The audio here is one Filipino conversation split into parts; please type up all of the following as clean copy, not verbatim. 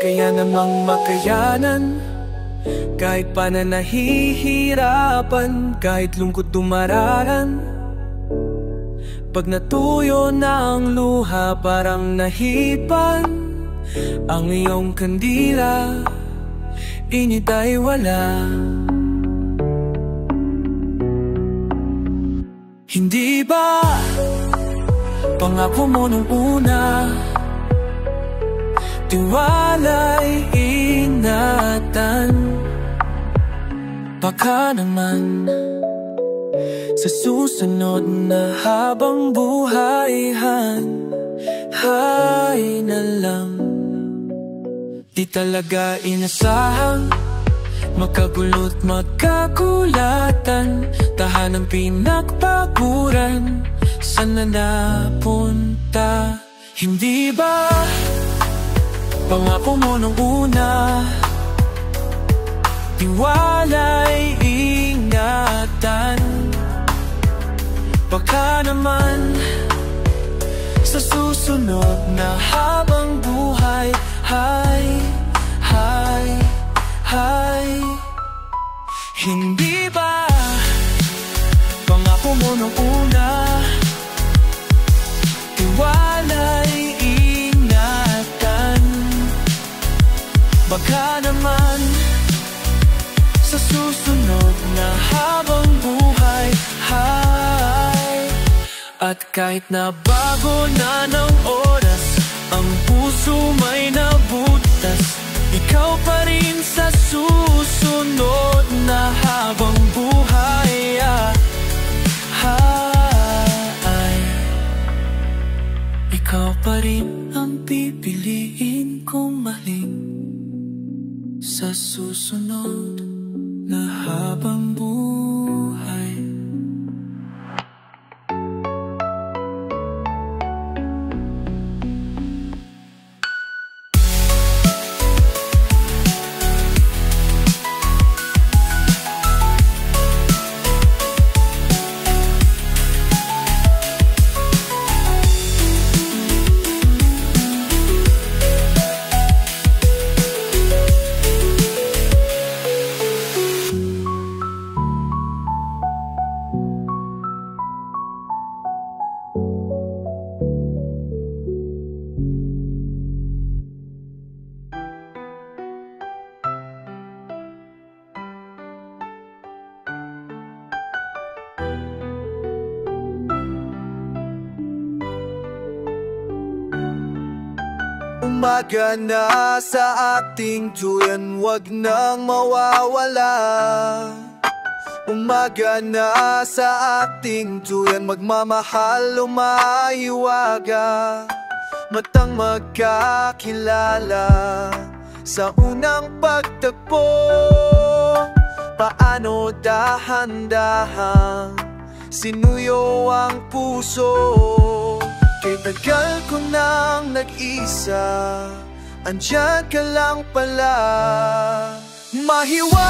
kaya namang makayanan. Kahit pa na nahihirapan, kahit lungkot dumararan. Pag natuyo na ang luha, parang nahipan ang iyong kandila, init ay wala. Hindi ba pangako mo nung una, tiwala'y ingatan? Baka naman sa susunod na habang buhay, hay na lang. Di talaga inasahang magkagulot magkakulatan, tahanang pinagpaguran, saan na napunta? Hindi ba pangako mo nung una, tiwala'y ingatan? Baka naman sa susunod na habang buhay, hay hindi ba pangako mo nung una, tiwala'y ingatan? Baka naman sa susunod na habang buhay, at kahit na bago na ng oras, ang puso may nabutas, ikaw pa rin sa susunod na habang buhay, ikaw pa rin ang pipiliin kong maling sa susunod na habang buhay. Umaga na sa ating tuyan, wag nang mawawala. Umaga na sa ating tuyan, magmamahal umahiwaga. Matang magkakilala sa unang pagtagpo, paano dahan-dahang sinuyo ang puso. Kay tagal ko nang nag-isa, andyan ka lang pala. Mahiwag,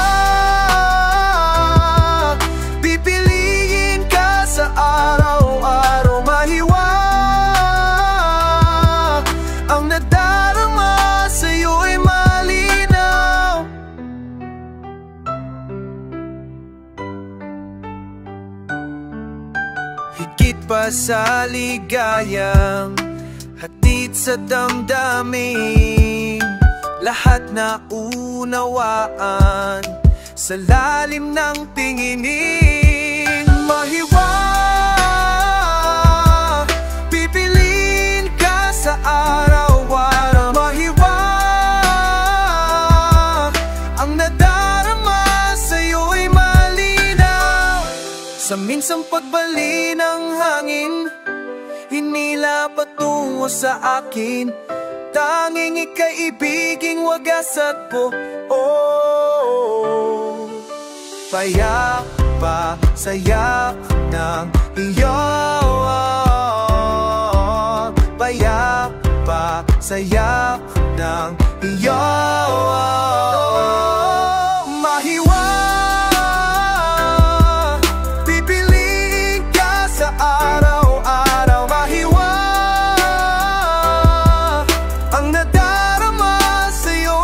pipiliin ka sa araw-araw. Mahiwag, ang nadarama sa'yo'y malinaw. Higit pa sa ligayang hatid sa damdamin, lahat na unawaan sa lalim ng tinginin. Mahiwag, pipiliin ka sa araw-araw. Mahiwag, ang nadarama sa'yo'y malinaw. Sa minsang pagbali ng hangin, hinila patungo sa akin, tanging ika'y ibiging wagas at buo. Payak pa sayak ng iyong, payak pa sayak ng iyong. Mahiwag, pipiliin ka sa araw-araw. Mahiwag, ang nadarama sa'yo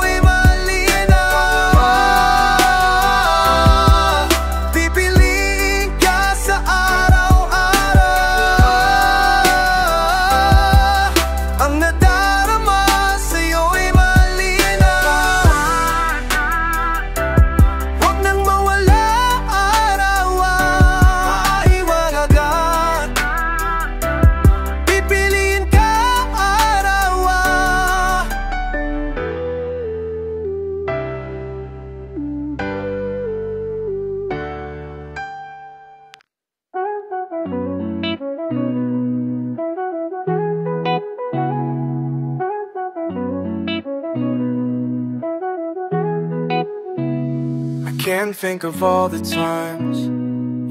can't think of all the times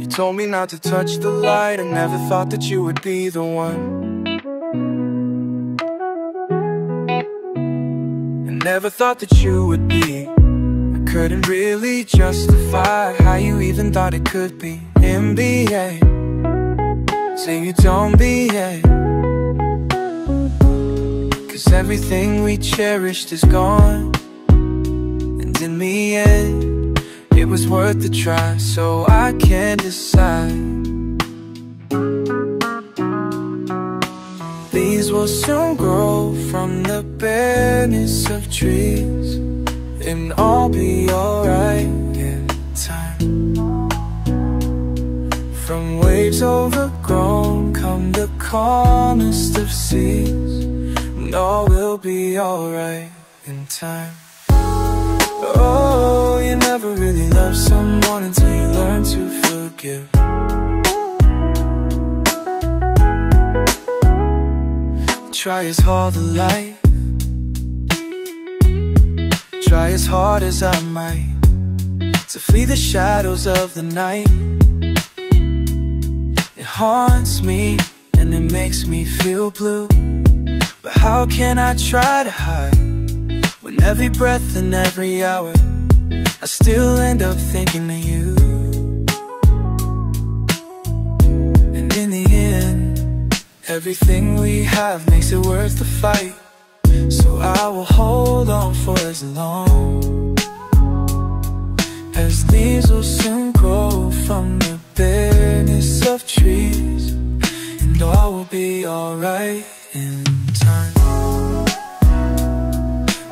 you told me not to touch the light. I never thought that you would be the one. I never thought that you would be. I couldn't really justify how you even thought it could be. NBA, say you don't behave, 'cause everything we cherished is gone. And in the end, it was worth the try, so I can't decide. These will soon grow from the bareness of trees, and all be alright in time. From waves overgrown come the calmest of seas, and all will be alright in time. Oh, you never really love someone until you learn to forgive. Try as hard as life, try as hard as I might, to flee the shadows of the night. It haunts me and it makes me feel blue, but how can I try to hide when every breath and every hour I still end up thinking of you? And in the end, everything we have makes it worth the fight, so I will hold on for as long as leaves will soon grow from the bareness of trees, and all will be alright in time.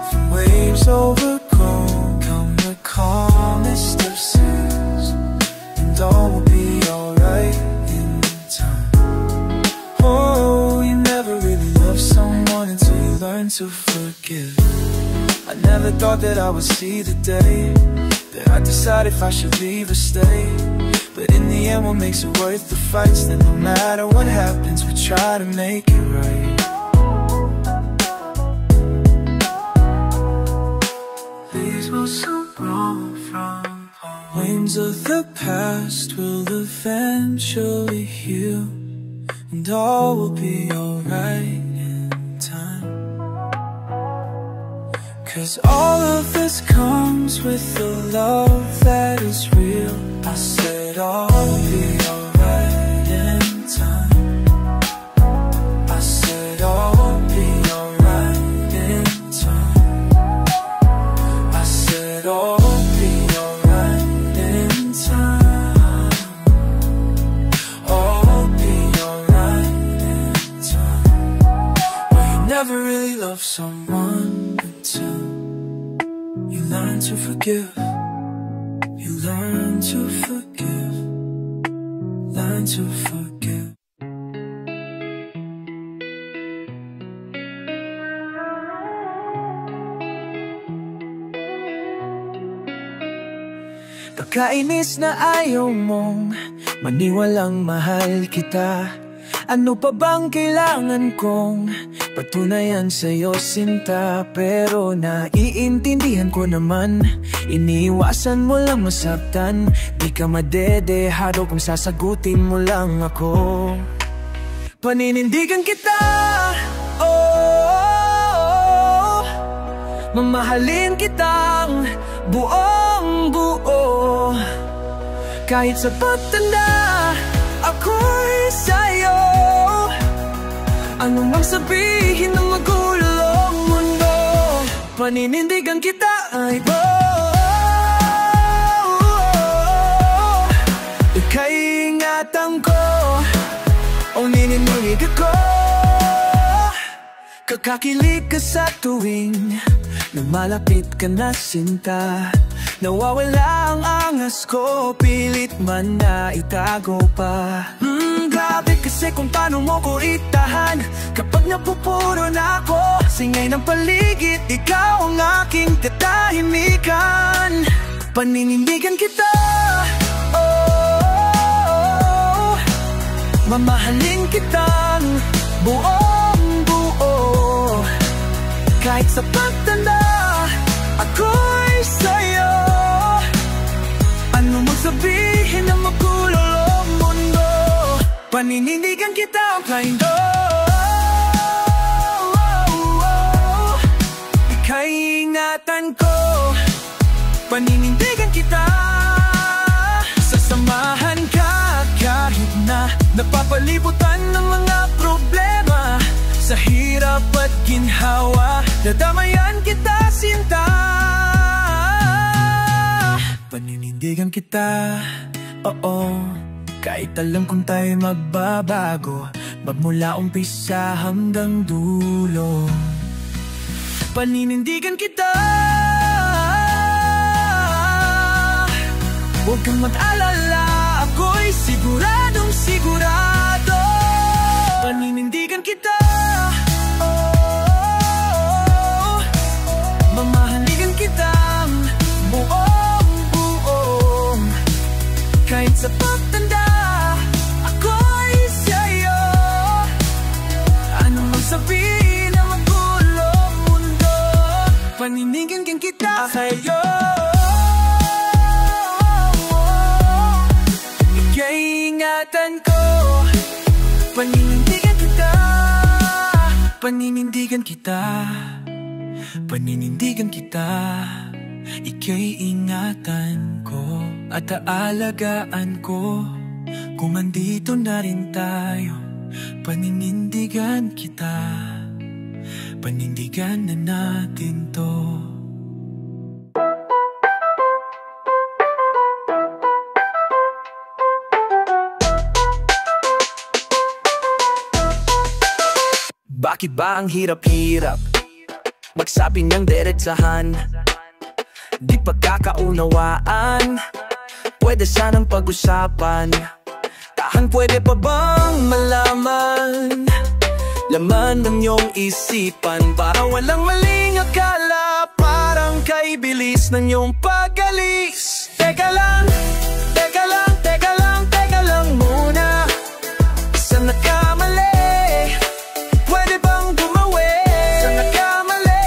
From waves overgrown come the calmest of seas, and all will be alright in time. Oh, you never really loved someone until you learn to forgive. I never thought that I would see the day that I decide if I should leave or stay, but in the end, what makes it worth the fights? That no matter what happens, we try to make it right. These will soon grow from winds of the past will eventually heal, and all will be alright in time. 'Cause all of this comes with the love that is real. I said all will be alright in time. I said all will be alright in time. I said all will be alright in time. All will be alright in time. Well, you never really love someone until you learn to forgive. You learn to forgive. Learn to forgive. Pagkainis na ayaw mong maniwalang mahal kita, ano pa bang kailangan kong patunayan sa'yo, sinta? Pero naiintindihan ko naman, iniiwasan mo lang masaktan. Di ka madedehado kung sasagutin mo lang ako. Paninindigan kita, oh, mamahalin kitang buong buo. Kahit sa pagtanda, ako'y sa'yo. Ano mang sabihin ng magulong mundo, paninindigan kita ay ika'y ingatan ko, o nininig ako. Kakakilig ka sa tuwing lumalapit ka na, sinta. Nawawala ang angas ko, pilit man na itago pa. Grabe kasi kung paano mo ko itahan kapag napupuro na ako. Singay ng paligid, ikaw ang aking tatahimikan. Paninindigan kita, oh, mamahalin kitang buong buo. Kahit sa pagtanda, ako'y sa'yo. sabihin ng magulo ang mundo, paninindigan kita blind ika'y ingatan ko, paninindigan kita. Sasamahan ka kahit na napapalibutan ng mga problema. Sa hirap at ginhawa, dadamayan kita sinta. Paninindigan kita, oo, kahit alam kung tayo magbabago, magmula umpisa hanggang dulo. Paninindigan kita, huwag kang mag-alala, ako'y siguradong sigurado. Paninindigan kita, mamahaligan kitang buong-buong. Kahit sa pagtanda, ako'y sa'yo. Ano mang sabihin ng magulo mundo, paninindigan kita sa'yo. Ika'y ingatan ko, paninindigan kita. Paninindigan kita, paninindigan kita. Ika'y ingatan ko at aalagaan ko. Kung andito na rin tayo, paninindigan kita. Panindigan na natin to. Bakit ba ang hirap-hirap magsabi ng diretsahan? Di pagkakaunawaan, pwede sanang pag-usapan. Tahan, pwede pa bang malaman laman ng iyong isipan? Para walang maling akala, parang kaibilis ng iyong pag-alis. Teka lang, teka lang, teka lang, teka lang muna. Isang nakamali, pwede bang bumawi? Isang nakamali,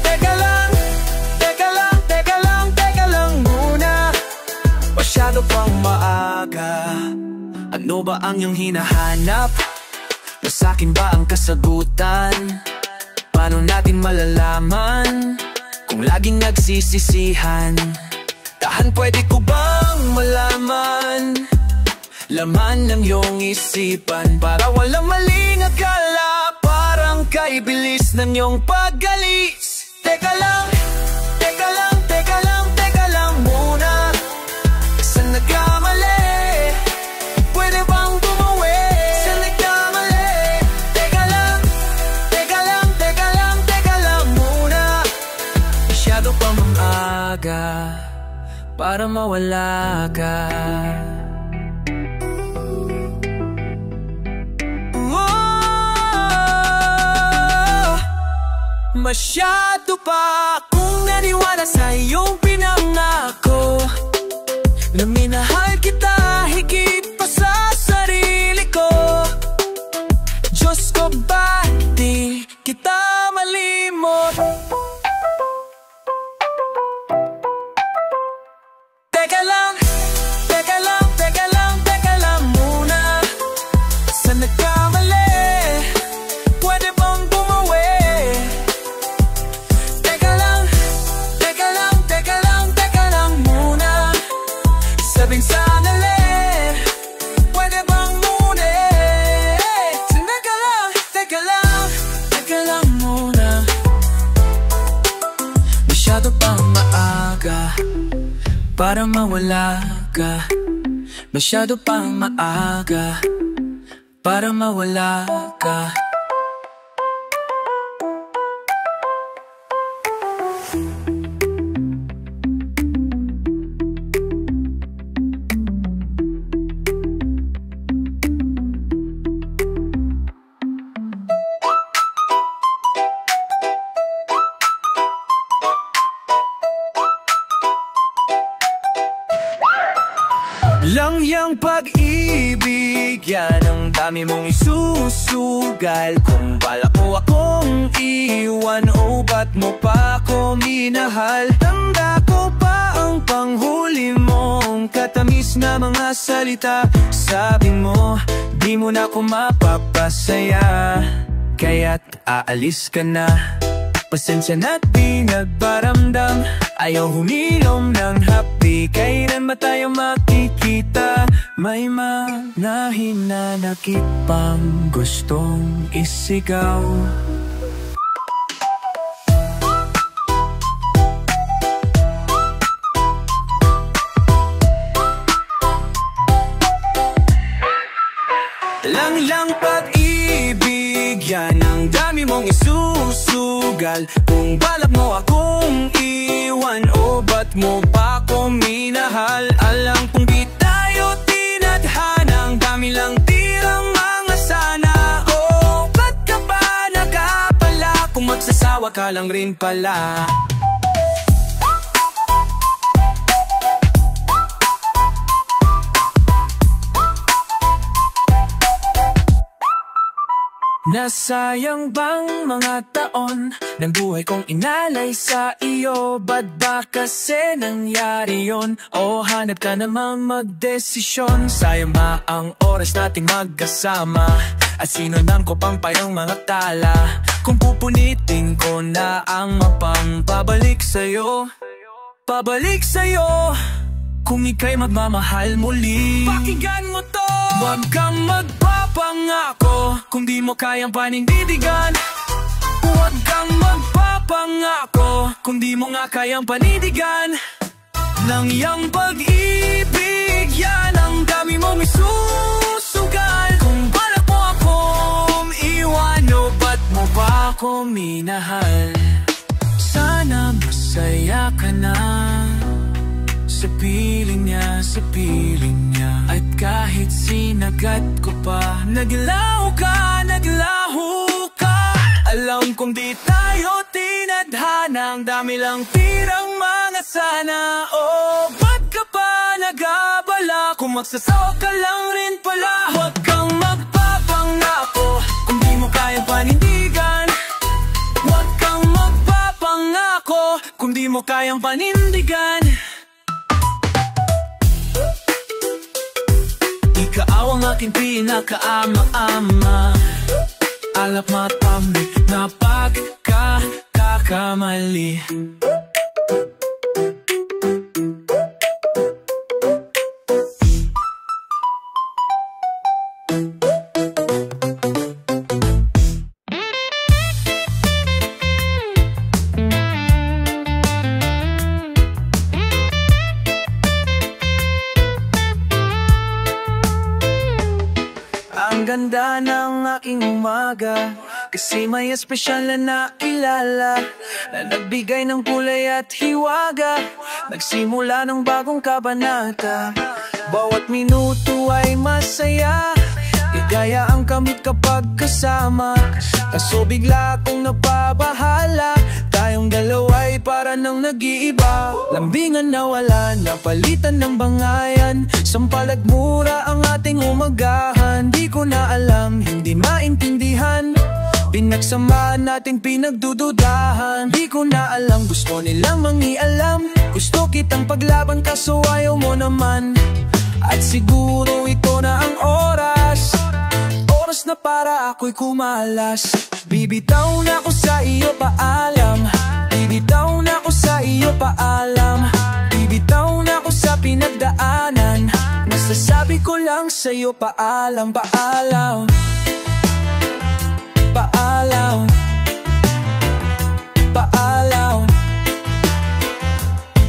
teka lang, teka lang, teka lang, teka lang muna. Masyado pang maaga, ano ba ang iyong hinahanap? Nasa'kin ba ang kasagutan? Paano natin malalaman kung laging nagsisisihan? Tahan, pwede ko bang malaman laman ng iyong isipan? Para walang maling akala, parang kaibilis ng iyong pag-alis. Teka lang, teka lang, teka lang, teka lang muna. Saan nagkamali? Pwede bang bumawi? Saan nagkamali? Teka lang, teka lang, teka lang, teka lang muna. Masyado pa maaga para mawala ka. Masyado pa akong naniwala sa iyong pinangako na minahal kita higit pa sa sarili ko. Diyos ko, ba't di kita malimot? Teka lang, teka lang, teka lang, teka lang muna. Saan nagkamali? Pwede bang bumawi? Teka lang, teka lang, teka lang, teka lang muna. Sabing sanali, pwede bang muna? Teka lang, teka lang, teka lang muna. Masyado pang maaga para mawala ka. Masyado pang maaga para mawala ka. Lang yang pag-ibig, yan ang dami mong isusugal. Kung bala ko akong iwan, o ba't mo pa ako minahal? Tanda ko pa ang panghuli mong iyong katamis na mga salita. Sabi mo, di mo na ako mapapasaya, kaya't aalis ka na. Pasensya na't di nagparamdam, ayaw humilom ng happy. Kailan ba tayo makikita? May mga hinanakit pang gustong isigaw. Lang pag-ibig, yan ang dami mong isusugal. Kung balak mo akong iwan, o ba't mo pa ako minahal? Alam kong di tayo tinadhana, ang dami lang tirang mga sana. O ba't ka ba nagkapala, kung magsasawa ka lang rin pala? Nasayang bang mga taon ng buhay kong inalay sa iyo? Ba't ba kasi nangyari yun? O hanap ka namang magdesisyon? Sayang ba ang oras nating magkasama? At sinundan ko pang payong mga tala. Kung pupunitin ko na ang mapang pabalik sa'yo, pabalik sa'yo, kung ika'y magmamahal muli. Pakinggan mo to! Huwag kang magpapangako kung di mo kayang panindigan. Huwag kang magpapangako kung di mo nga kayang panindigan. Nang iyang pag-ibig, yan ang dami mong isusugal. Kung balak mo akong iwan, o ba't mo pa ako minahal? Sana masaya ka na sa piling niya, sa piling niya. At kahit sinagat ko pa, naglaho ka, naglaho ka. Alam kong di tayo tinadhana, ang dami lang tirang mga sana. Oh, ba't ka pa nag-abala, kung magsasawa ka lang rin pala? Huwag kang magpapangako kung di mo kayang panindigan. Huwag kang magpapangako kung di mo kayang panindigan. Ikaw ang aking pinakaama-ama, alap matamig na pagkakakamali. Ang ganda ng aking umaga, kasi may espesyal na nakilala, na nagbigay ng kulay at hiwaga, nagsimula ng bagong kabanata. Bawat minuto ay masaya, ligaya ang kamit kapag kasama. Kaso bigla akong napabahala, tayong dalawa'y para nang nag-iiba. Lambingan na wala, napalitan ng bangayan, sampalag mura ang ating umagahan. Di ko na alam, hindi maintindihan, pinagsamaan nating pinagdududahan. Di ko na alam, gusto nilang mangialam, gusto kitang paglaban kaso ayaw mo naman. At siguro ito na ang oras, oras na para ako'y kumalas. Bibitaw na ako sa iyo, paalam. Bibitaw na ako sa iyo, paalam. Bibitaw na ako sa pinagdaanan, masasabi ko lang sa iyo, paalam, paalam. Paalam, paalam,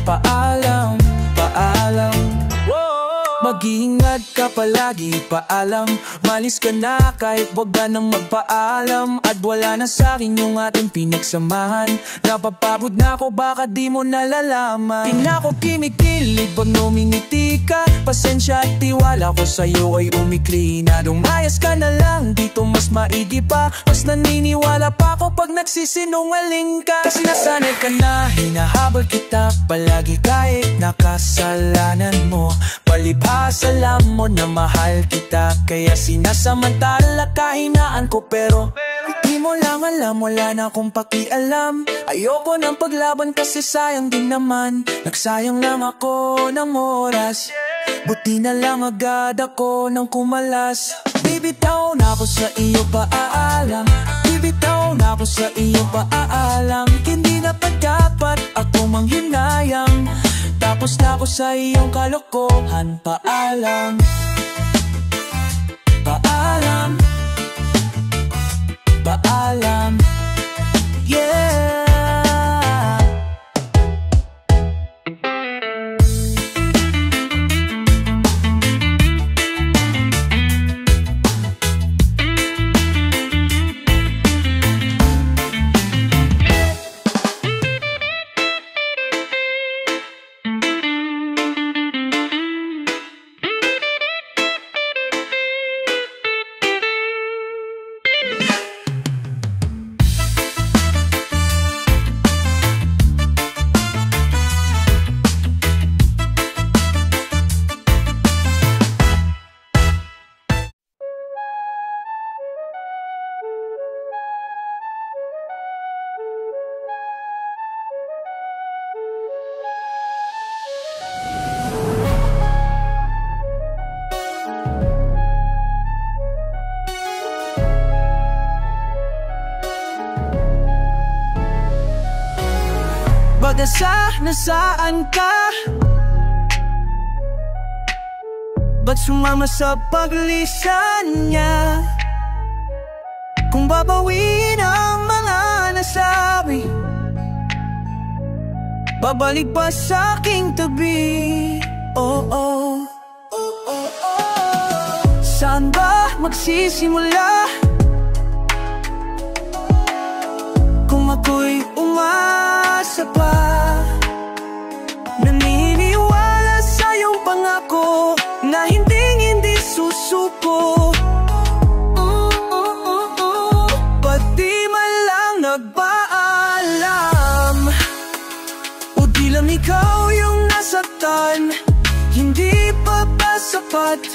paalam, paalam. Mag-iingat ka palagi, paalam. Malis ka na kahit wag ka nang magpaalam. At wala na sa'kin yung ating pinagsamahan. Napapagod na ako, baka di mo nalalaman. Di na ako kinikilig pag numingiti ka. Pasensya at tiwala ko sa'yo ay umikli na. Dumayas ka na lang, dito mas maigi pa. Mas naniniwala pa ako pag nagsisinungaling ka. Kasi nasanay ka na, hinahabol kita palagi kahit nakasalanan mo. Palibhas alam mo na mahal kita, kaya sinasamantala kahinaan ko. Pero di mo lang alam, wala na akong pakialam. Ayoko ng paglaban kasi sayang din naman, nagsayang lang ako ng oras. Buti na lang agad ako nang kumalas. Bibitaw na ako sa iyo paalam, bibitaw na ako sa iyo paalam. Hindi na pa dapat ako manghinayang, tapos na ako sa iyong kalokohan. Paalam, paalam, paalam, yeah. Nasaan ka? Ba't sumama sa paglisan niya? Kung babawiin ang mga nasabi, babalik pa sa aking tabi. Oh, oh, oh, oh, oh. Saan ba magsisimula? Kung ako'y umasa pa, naniniwala sa iyong pangako na hindi susuko. Ba't di man lang nagpaalam? O di lang ikaw yung nasaktan? Hindi pa ba sapat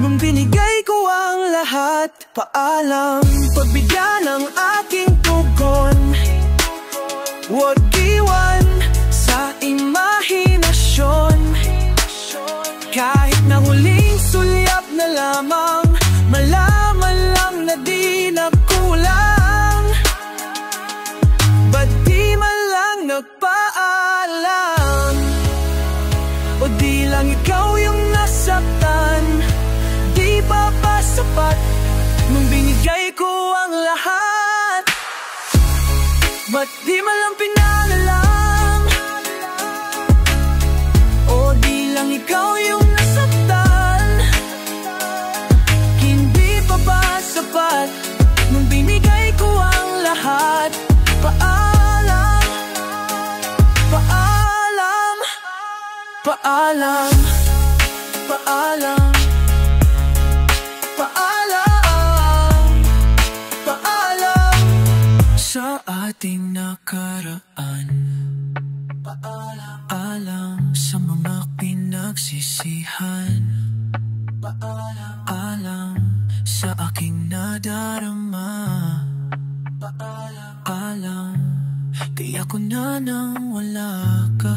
nung binigay ko ang lahat? Paalam, pagbigyan ng aking tugon, huwag iwan sa imahinasyon. Kahit na huling sulyap na lamang, malaman lang na di nagkulang. Ba't di man lang nagpaalam? O di lang ikaw yung nasaktan? Di ba ba sapat nung binigay ko ang lahat? Ba't di man lang pinalalang? O di lang ikaw yung nasaktan? Hindi pa ba sapat nung binigay ko ang lahat? Paalam, paalam, paalam, paalam, paalam, paalam sa ating nakaraan. Paalam sa mga pinagsisihan. Paalam sa aking nadarama. Paalam, di ako na nang wala ka.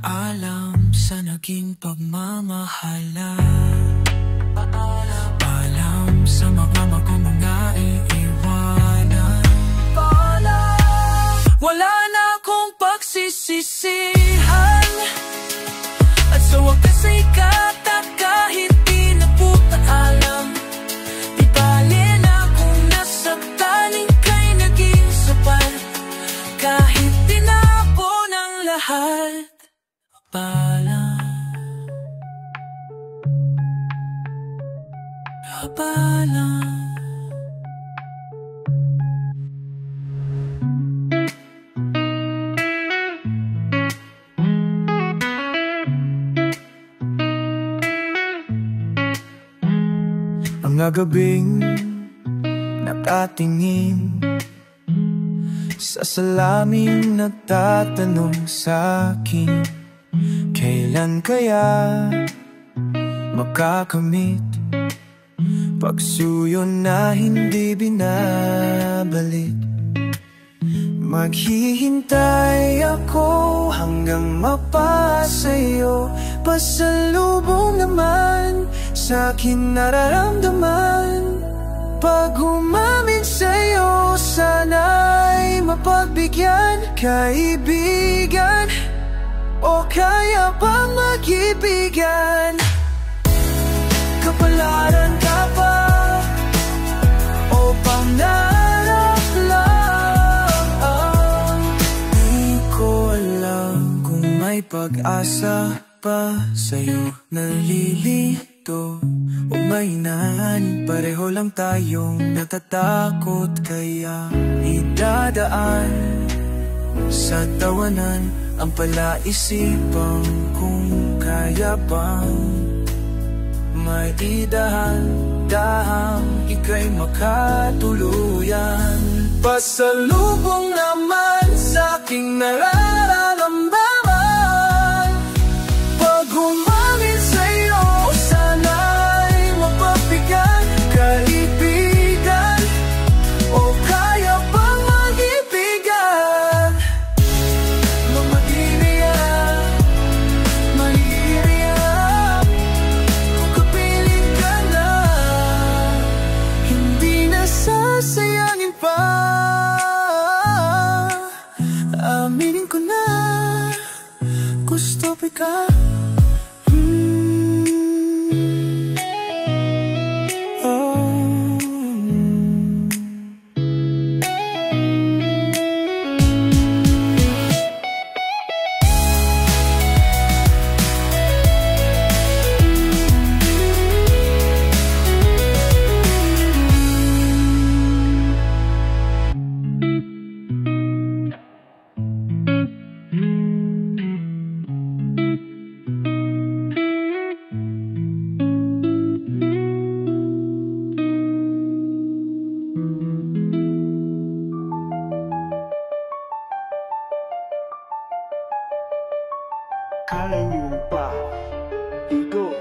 Paalam sa naging pagmamahalan. Paalam sa mga mga iiwanan. Paalam, wala na akong pagsisisihan, at sa wakas ay kahit di na po alam. Di bale na kung nasaktan, ika'y naging sapat. Kahit tinapon ang lahat. Paalam, paalam. Mga gabing nakatingin sa salaming nagtatanong sa'kin, kailan kaya makakamit pagsuyo na hindi binabalik? Maghihintay ako hanggang mapasa'yo pasalubong naman sa'kin nararamdaman. Pag umamin sa'yo, sana'y mapagbigyan. Kaibigan, o kaya bang mag-ibigan? Kapalaran ka ba o pangarap lang? Di ko alam kung may pag-asa pa sa'yo nalilito o may hinahanap. Pareho lang tayong natatakot, kaya idadaan sa tawanan ang palaisipan kung kaya bang maidahang ika'y makatuluyan. Pasalubong naman sa'king nararamdaman. Pag umamin sa'yo, sana'y mapagbigyan. Kaibigan, o kaya bang mag-ibigan? Mahihiyan kung kapiling ka na, hindi na sasayangin pa. Aminin ko na, gusto pa ka. Kaya niyo pa, Igo.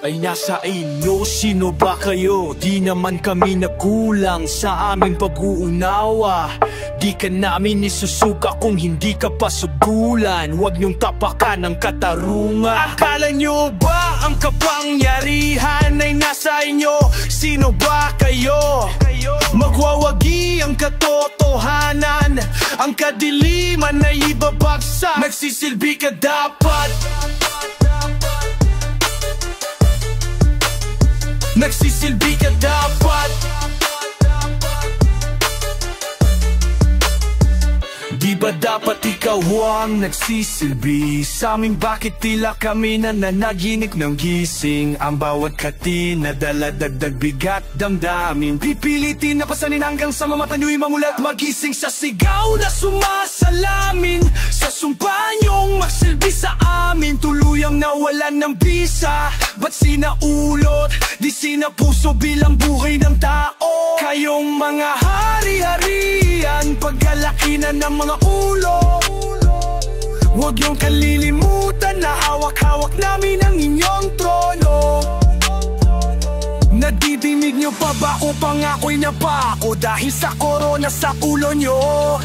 Ay nasa inyo, sino ba kayo? Di naman kami nagkulang sa aming pag-uunawa. Di ka namin isusuka kung hindi ka pa sugulan. Huwag niyong tapakan ang katarungan. Akala niyo ba ang kapangyarihan ay nasa inyo? Sino ba kayo? Magwawagi ang katotohanan, ang kadiliman ay ibabagsak. Nagsisilbi ka dapat, nagsisilbi ka dapat. Di ba dapat ikaw ang nagsisilbi sa amin? Bakit tila kami nananaginip ng gising? Ang bawat kati na dala-dagdag bigat damdamin, pipilitin na pasanin hanggang sa mamata nyo'y mamulat. Magising sa sigaw na sumasalamin, sa sumpa nyong magsilbi sa amin. Tuluyang nawalan ng bisa, ba't sinaulot? Di sinapuso bilang buhay ng tao. Kayong mga hari-harian, pagkalaki na ng mga ulo. Huwag niyong kalilimutan na hawak-hawak namin ang inyong trono. Nadidinig niyo pa ba o pangako'y napako? Dahil sa korona sa ulo niyo,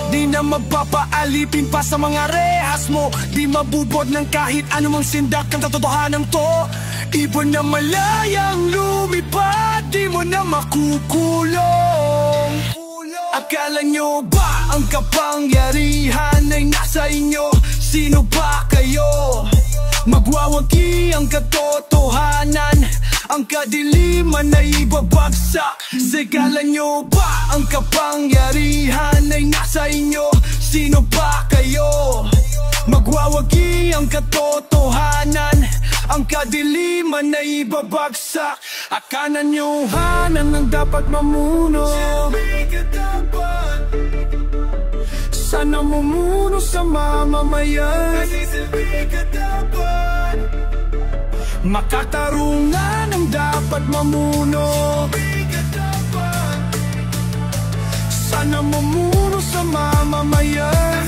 di na magpapaalipin pa sa mga rehas mo. Di mabubod ng kahit anumang sindak ang katotohanan to. Ibon na malayang lumipad, di mo na makukulong. Akala nyo ba ang kapangyarihan ay nasa inyo? Sino ba kayo? Magwawagi ang katotohanan, ang kadiliman ay ibabagsak. Sigala nyo ba ang kapangyarihan ay nasa inyo? Sino ba kayo? Magwawagi ang katotohanan, ang kadiliman ay ibabagsak. Akala nyo hanan ang dapat mamuno, sana mumuno sa mamamayan. Makatarungan ang dapat mamuno, sana mumuno sa mamamayan.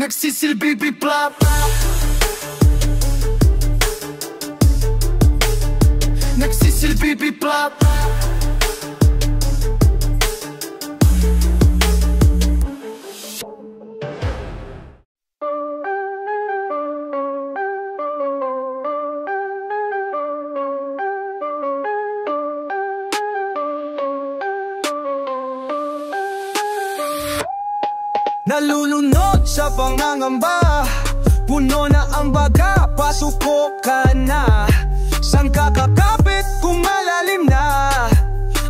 nagsisilbi biplap. Nagsisilbi biplap. Nalulunod sa pangangamba, puno na ang baga, pasuko ka na. Sang kakakapit kung malalim na,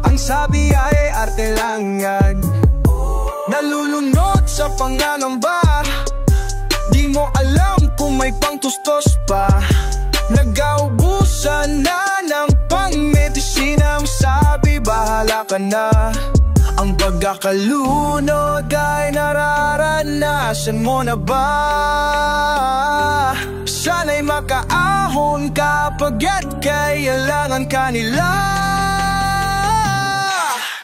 ang sabi ay arte lang yan. Nalulunod sa pangangamba, di mo alam kung may pangtustos pa. Nagaubusan na ng pangmedisina, ang sabi bahala ka na. Ang pagkakalunod ay nararanasan mo na ba? Sana'y makaahon ka pagkat kailangan ka nila.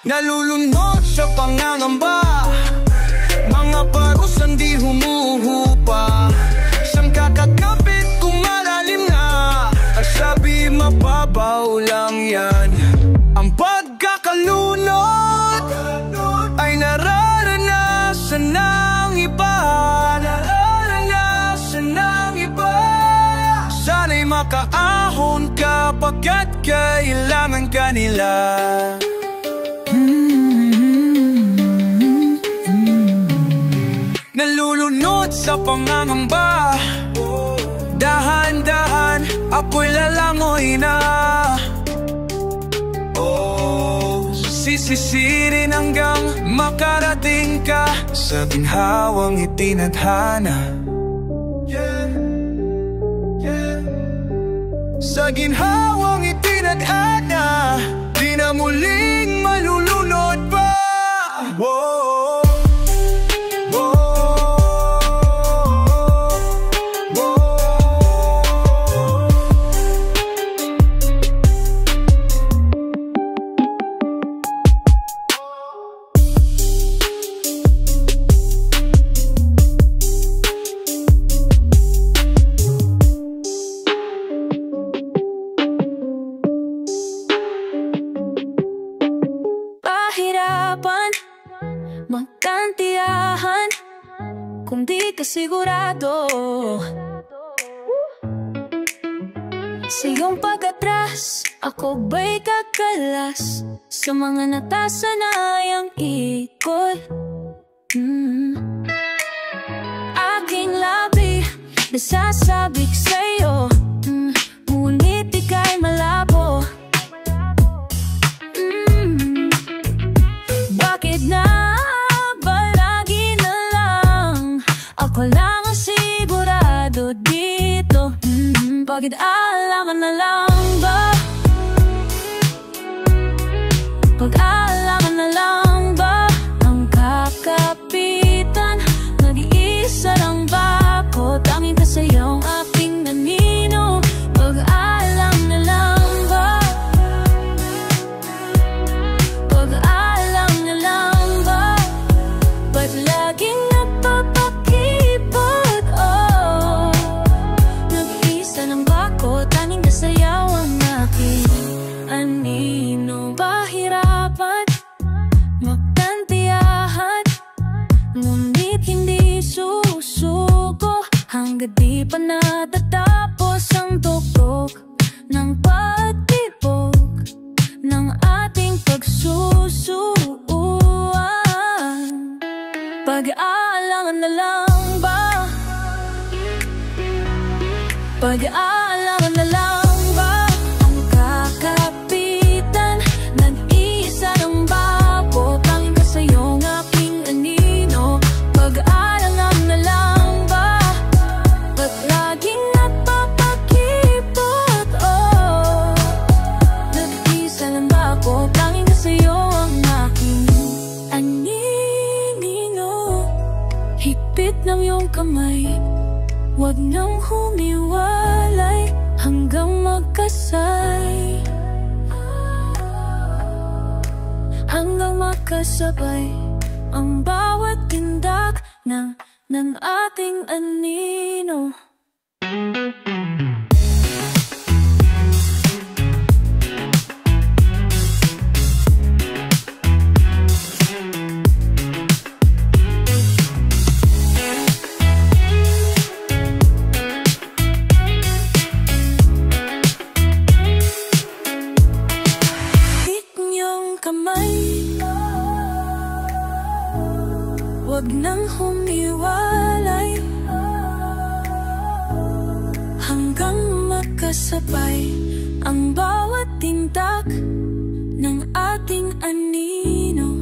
Nalulunod sa pangangamba, mga parusan di humuhupa. Siyang kakakapit kung malalim na, ang sabi mababaw lang yan. Ang pagkakalunod ay nararanasan ng iba, nararanasan ng iba. Sana'y makaahon ka pagkat kailangan ka nila. Nalulunod sa pangangamba, dahan-dahan ako'y lalangoy na. Sisisirin hanggang makarating ka sa ginhawang itinadhana. Sa ginhawang itinadhana, di na muling malulunod pa. Whoa. Magkantiyahan kung di ka sigurado sa iyong pag-atras. Ako ba'y kakalas sa mga natasanayang ikot? Aking labi nasasabik sa'yo, ngunit ika'y malabo. Bakit na ako lang ang sigurado dito? Bakit alangan na lang ba? Pag-alangan na lang ba ang kakapitan? Nag-iisa lang ba ako? Tanging ka sa'yo ang aking nanino. Pag-alang na lang ba? Pag-alang na lang ba? Ba't laging sayaw ang aking anino? Pahirapan, magtantiyahan, ngunit hindi susuko hanggat di pa natatapos ang tugtog ng pagtibok ng ating pagsusuan. Pag-aalangan na lang ba? Pag-aalangan na lang ng iyong kamay, huwag nang humiwalay hanggang magkasay, hanggang magkasabay ang bawat tindak ng ng ating anino. Huwag nang humiwalay hanggang magkasabay ang bawat tindak ng ating anino.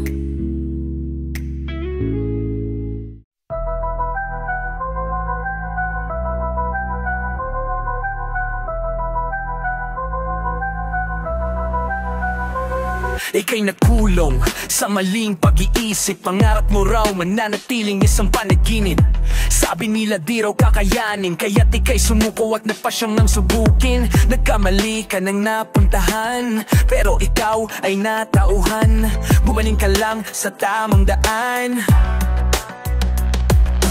Ika'y nakulong sa maling pag-iisip. Pangarap mo raw mananatiling isang panaginip. Sabi nila di raw kakayanin, kaya't ika'y sumuko at nagpa siyang nang subukin. Nagkamali ka nang napuntahan, pero ikaw ay natauhan. Bumaling ka lang sa tamang daan.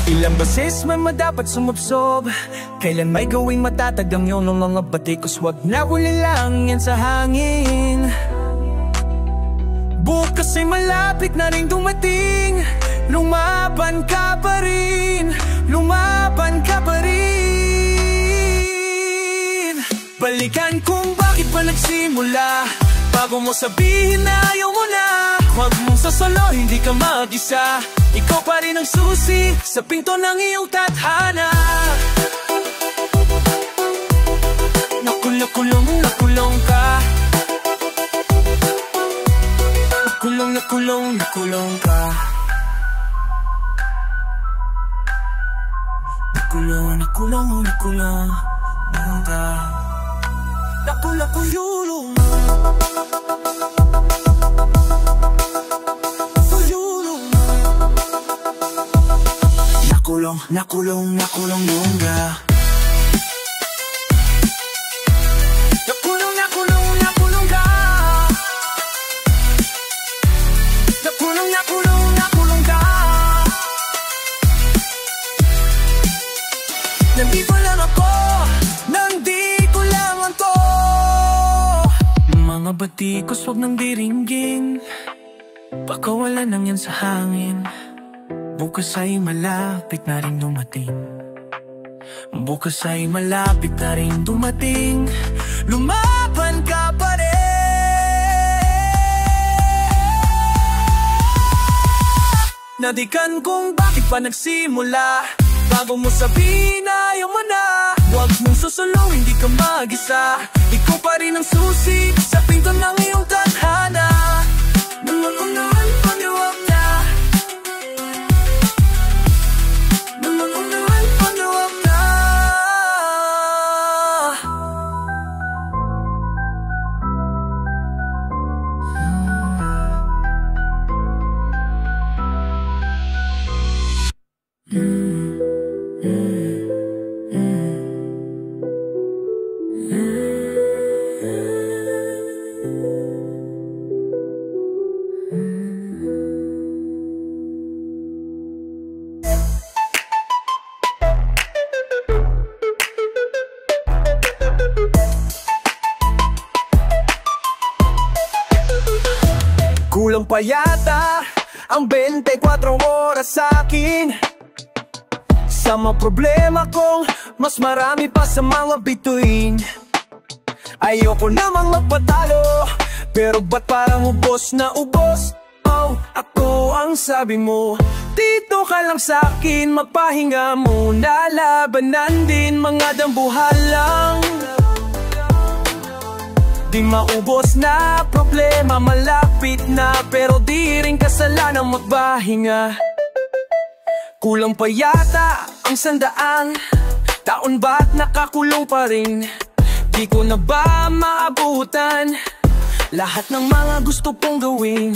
Ilang beses man madapat sumubsob, kailan may gawing matatag ang iyong mga batikos. Huwag na huli lang yan sa hangin. Bukas ay malapit na rin dumating. Lumaban ka pa rin, lumaban ka pa rin. Balikan kung bakit pa nagsimula, bago mo sabihin na ayaw mo na. Huwag mong sasalo, hindi ka mag-isa. Ikaw pa rin ang susi sa pinto ng iyong tadhana. Nakulong ka. Nakulong ka. Nakulong ka. Nakulong. Nakulong ka. Nandito lang ako. Mga batikos wag nang diringgin, baka wala nang yan sa hangin. Bukas ay malapit na rin dumating. Bukas ay malapit na rin dumating. Lumaban ka pa rin. Nadikan kung bakit pa nagsimula, bago mo sabihin na ayaw mo na. Huwag mong susulong, hindi ka mag-isa. Ikaw pa rin ang susi sa pinto ng iyong tadhana. Naman pag-iwag na. Naman pag-iwag na. Kulang pa yata ang 24 oras sa akin. Sa mga problema kong mas marami pa sa mga bituin. Ayoko namang magpatalo, pero ba't parang ubos na ubos? Oh, ako ang sabi mo, dito ka lang sa akin, magpahinga muna. Labanan din mga dambuhalang, di maubos na problema, malapit na, pero di rin kasalanan magpahinga. Kulang pa yata ang 100 taon, ba't nakakulong pa rin? Di ko na ba maabutan lahat ng mga gusto kong gawin?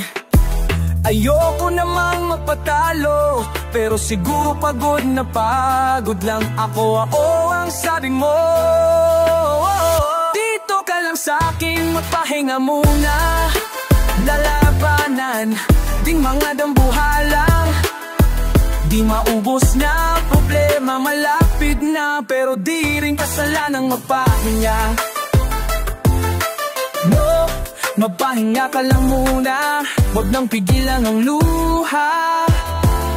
Ayoko namang magpatalo, pero siguro pagod na pagod lang ako. Oo, ang sabi mo, dito ka lang sa akin, magpahinga muna. Lalabanan ding mga dambuhalang, Di maubos na problema, malapit na, pero di rin kasalanang magpahinga. No, magpahinga ka lang muna, huwag nang pigilan ang luha.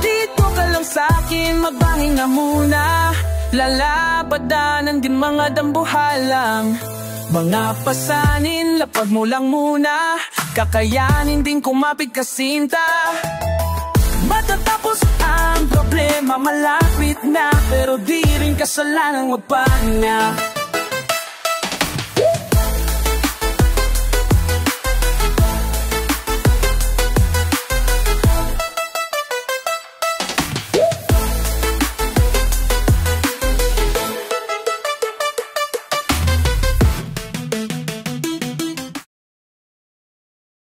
Dito ka lang sa'kin, magpahinga muna. Lalabadanan din mga dambuhalang, mga pasanin, lapag mo lang muna. Kakayanin din kumapit ka sinta. Matatapos ang problema, malapit na, pero di rin kasalanang magpahinga.